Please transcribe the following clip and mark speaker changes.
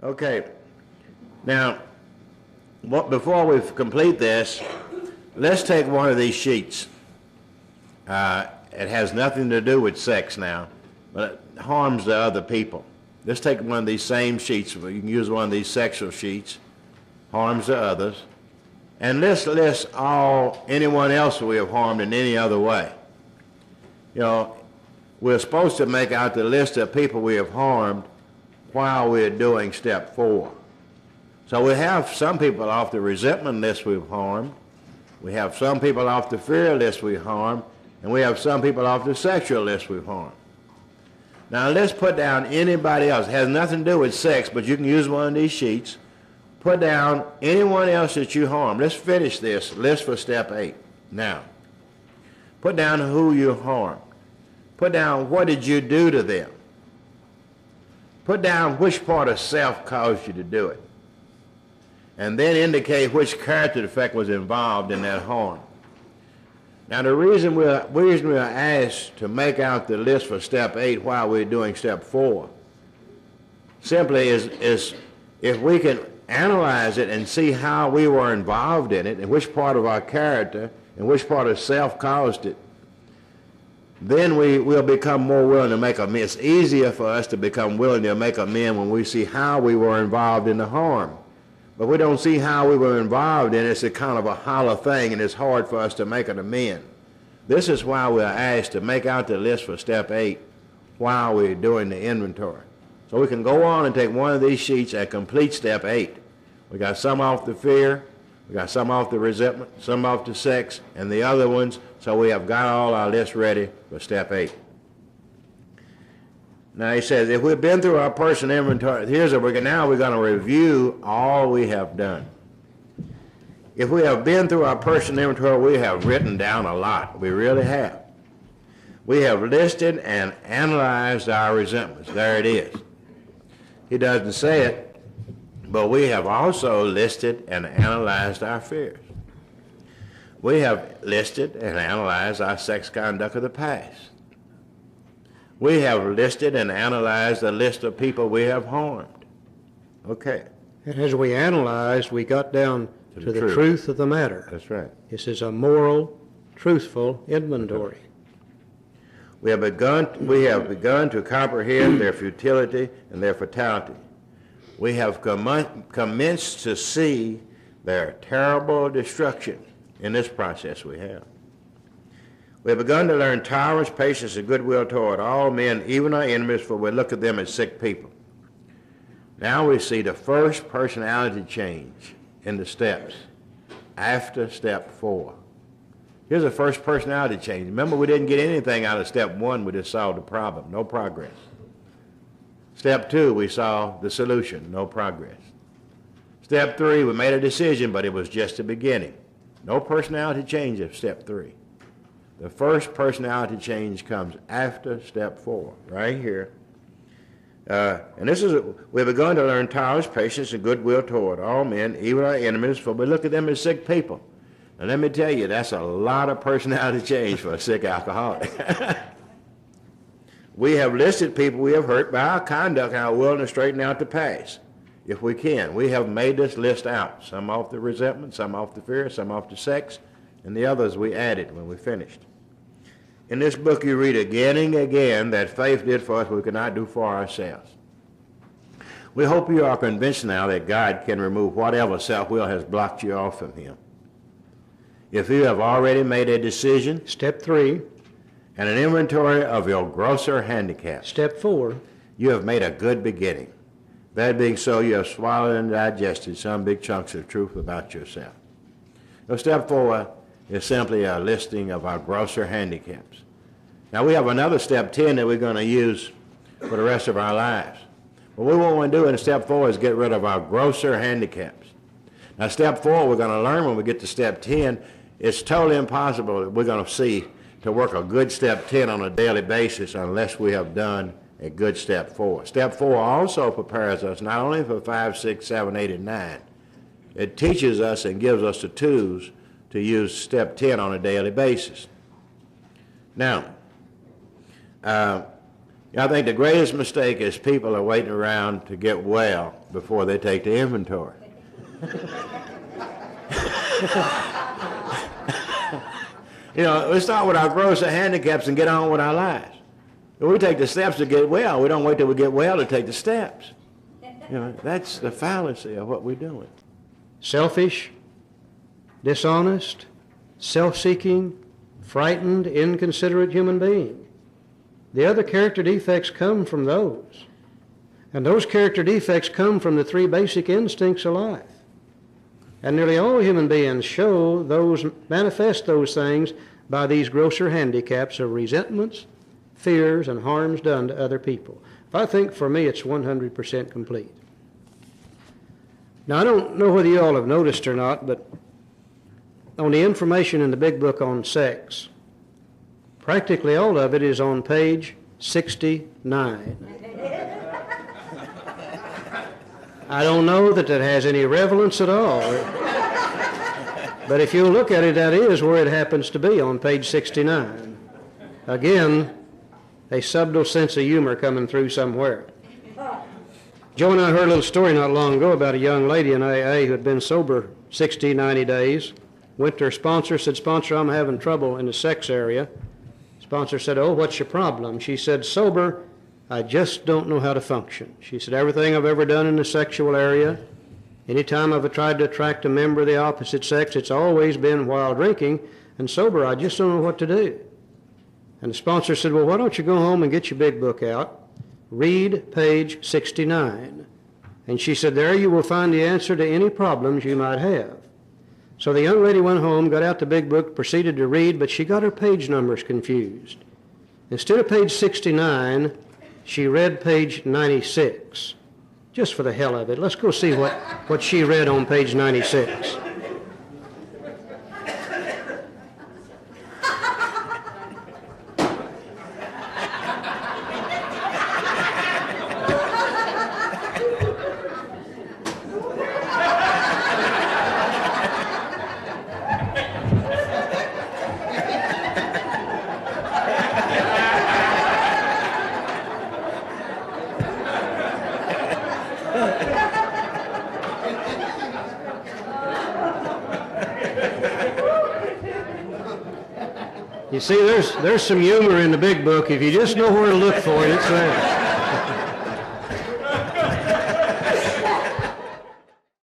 Speaker 1: Okay. Now, before we complete this, let's take one of these sheets. It has nothing to do with sex now, but it harms the other people. Let's take one of these same sheets. You can use one of these sexual sheets. Harms the others. And let's list anyone else we have harmed in any other way. You know, we're supposed to make out the list of people we have harmed while we're doing step 4. So we have some people off the resentment list we've harmed. We have some people off the fear list we've harmed. And we have some people off the sexual list we've harmed. Now let's put down anybody else. It has nothing to do with sex, but you can use one of these sheets. Put down anyone else that you harmed. Let's finish this list for step 8. Now, put down who you harmed. Put down what did you do to them. Put down which part of self caused you to do it. And then indicate which character defect was involved in that harm. Now the reason we are asked to make out the list for step 8 while we're doing step 4 simply is if we can analyze it and see how we were involved in it and which part of our character and which part of self caused it, then we will become more willing to make amends. It's easier for us to become willing to make amends when we see how we were involved in the harm. But we don't see how we were involved in it. It's a kind of a hollow thing, and it's hard for us to make an amend. This is why we're asked to make out the list for step 8 while we're doing the inventory. So we can go on and take one of these sheets and complete step 8. We got some off the fear, we got some off the resentment, some off the sex, and the other ones, so we have got all our lists ready for step 8. Now he says, if we've been through our personal inventory, now we're going to review all we have done. If we have been through our personal inventory, we have written down a lot. We really have. We have listed and analyzed our resentments. There it is. He doesn't say it, but we have also listed and analyzed our fears. We have listed and analyzed our sex conduct of the past. We have listed and analyzed a list of people we have harmed. Okay.
Speaker 2: And as we analyzed, we got down to the truth of the matter.
Speaker 1: That's right.
Speaker 2: This is a moral, truthful inventory.
Speaker 1: We have begun to comprehend their futility and their fatality. We have commenced to see their terrible destruction in this process we have. We have begun to learn tolerance, patience, and goodwill toward all men, even our enemies, for we look at them as sick people. Now we see the first personality change in the steps after step 4. Here's the first personality change. Remember, we didn't get anything out of step 1. We just solved the problem. No progress. Step 2, we saw the solution. No progress. Step 3, we made a decision, but it was just the beginning. No personality change of step 3. The first personality change comes after step 4, right here. And this is, we've begun to learn tolerance, patience, and goodwill toward all men, even our enemies, for we look at them as sick people. And let me tell you, that's a lot of personality change for a sick alcoholic. We have listed people we have hurt by our conduct and our willingness to straighten out the past, if we can. We have made this list out, some off the resentment, some off the fear, some off the sex, and the others we added when we finished. In this book you read again and again that faith did for us what we could not do for ourselves. We hope you are convinced now that God can remove whatever self-will has blocked you off from him. If you have already made a decision,
Speaker 2: step 3,
Speaker 1: and an inventory of your grosser handicaps,
Speaker 2: step 4,
Speaker 1: you have made a good beginning. That being so, you have swallowed and digested some big chunks of truth about yourself. So step 4 is simply a listing of our grosser handicaps. Now we have another step 10 that we're going to use for the rest of our lives. What we want to do in step 4 is get rid of our grosser handicaps. Now step 4 we're going to learn when we get to step 10. It's totally impossible that we're going to see to work a good step 10 on a daily basis unless we have done a good step 4. Step 4 also prepares us not only for 5, 6, 7, 8, and 9. It teaches us and gives us the tools to use step 10 on a daily basis. Now, I think the greatest mistake is people are waiting around to get well before they take the inventory. You know, let's start with our gross handicaps and get on with our lives. If we take the steps to get well, we don't wait till we get well to take the steps. You know, that's the fallacy of what we're doing.
Speaker 2: Selfish, dishonest, self-seeking, frightened, inconsiderate human being. The other character defects come from those. And those character defects come from the three basic instincts of life. And nearly all human beings manifest those things by these grosser handicaps of resentments, fears, and harms done to other people. I think for me it's 100% complete. Now I don't know whether you all have noticed or not, but on the information in the big book on sex, practically all of it is on page 69. I don't know that has any relevance at all. But if you look at it, that is where it happens to be, on page 69. Again, a subtle sense of humor coming through somewhere. Joe and I heard a little story not long ago about a young lady in AA who had been sober 60, 90 days. Went to her sponsor, said, "Sponsor, I'm having trouble in the sex area." Sponsor said, "Oh, what's your problem?" She said, "Sober, I just don't know how to function." She said, "Everything I've ever done in the sexual area, anytime I've tried to attract a member of the opposite sex, it's always been while drinking, and sober, I just don't know what to do." And the sponsor said, "Well, why don't you go home and get your big book out, read page 69. And she said, "There you will find the answer to any problems you might have." So the young lady went home, got out the big book, proceeded to read, but she got her page numbers confused. Instead of page 69, she read page 96, just for the hell of it. Let's go see what she read on page 96. You see, there's some humor in the big book. If you just know where to look for it, it's there.